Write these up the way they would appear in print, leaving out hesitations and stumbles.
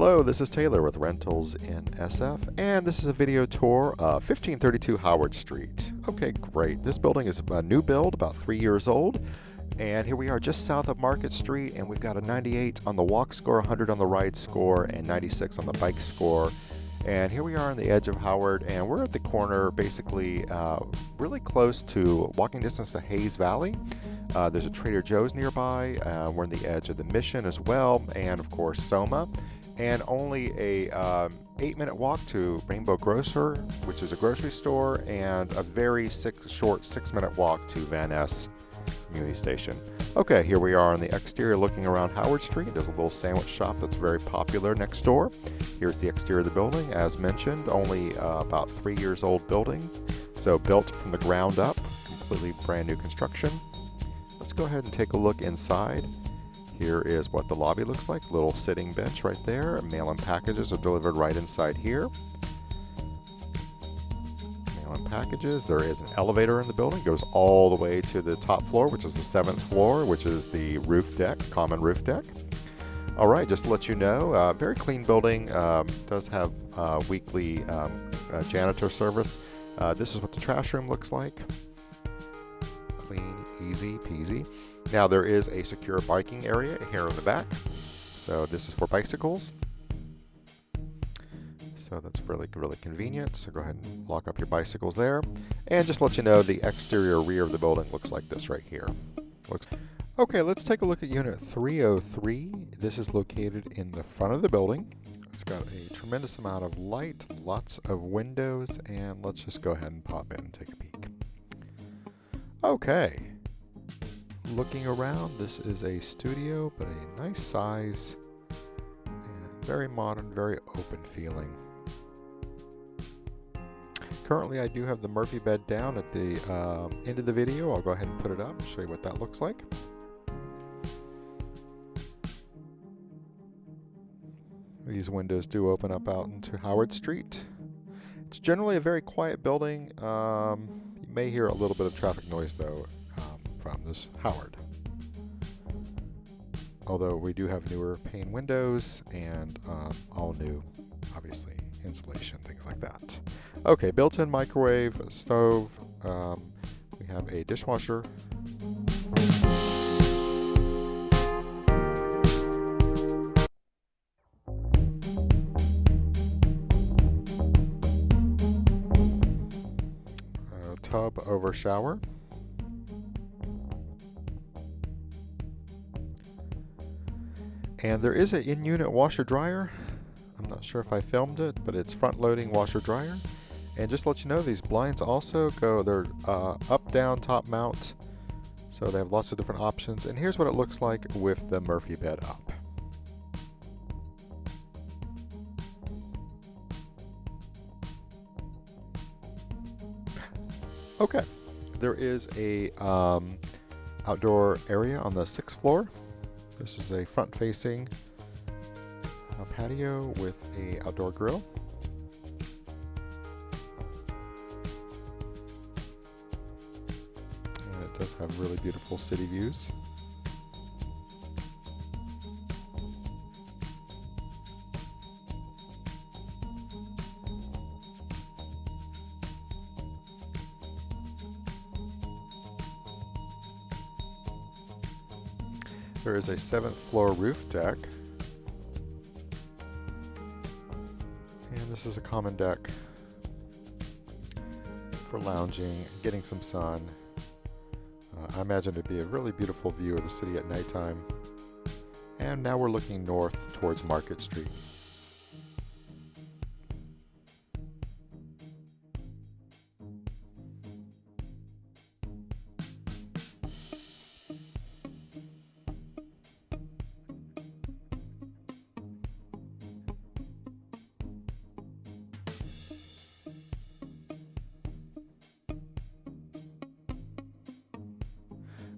Hello, this is Taylor with Rentals in SF, and this is a video tour of 1532 Howard Street. Okay, great. This building is a new build, about 3 years old, and here we are just south of Market Street, and we've got a 98 on the walk score, 100 on the ride score, and 96 on the bike score. And here we are on the edge of Howard, and we're at the corner, basically really close to walking distance to Hayes Valley. There's a Trader Joe's nearby. We're on the edge of the Mission as well, and of course Soma. And only a 8-minute walk to Rainbow Grocer, which is a grocery store, and a very short 6-minute walk to Van Ness Community Station. Okay, here we are on the exterior looking around Howard Street. There's a little sandwich shop that's very popular next door. Here's the exterior of the building. As mentioned, only about 3 years old building, so built from the ground up, completely brand new construction. Let's go ahead and take a look inside. Here is what the lobby looks like. Little sitting bench right there. Mail-in packages are delivered right inside here. Mail-in packages. There is an elevator in the building. Goes all the way to the top floor, which is the 7th floor, which is the roof deck, common roof deck. All right, just to let you know, very clean building. Does have weekly janitor service. This is what the trash room looks like. Clean, easy peasy. Now there is a secure biking area here in the back. So this is for bicycles. So that's really convenient. So go ahead and lock up your bicycles there. And just to let you know, the exterior rear of the building looks like this right here. Okay, let's take a look at Unit 303. This is located in the front of the building. It's got a tremendous amount of light, lots of windows, and let's just go ahead and pop in and take a peek. Okay. Looking around, this is a studio, but a nice size, and very modern, very open feeling. Currently, I do have the Murphy bed down at the end of the video. I'll go ahead and put it up and show you what that looks like. These windows do open up out into Howard Street. It's generally a very quiet building. You may hear a little bit of traffic noise, though, from this Howard. Although we do have newer pane windows and all new, obviously, insulation, things like that. Okay, built-in microwave, stove. We have a dishwasher. Tub over shower. And there is an in-unit washer-dryer. I'm not sure if I filmed it, but it's front-loading washer-dryer. And just to let you know, these blinds also go, they're up, down, top mount. So they have lots of different options. And here's what it looks like with the Murphy bed up. Okay, there is a outdoor area on the 6th floor. This is a front-facing patio with a outdoor grill. And it does have really beautiful city views. There is a 7th floor roof deck. And this is a common deck for lounging, getting some sun. I imagine it'd be a really beautiful view of the city at nighttime. And now we're looking north towards Market Street.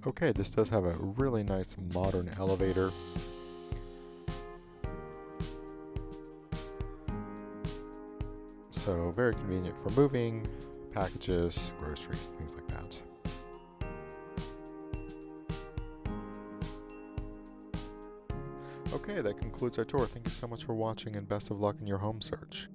Okay, this does have a really nice modern elevator. So very convenient for moving, packages, groceries, things like that. Okay. Okay, that concludes our tour. Thank you so much for watching and best of luck in your home search.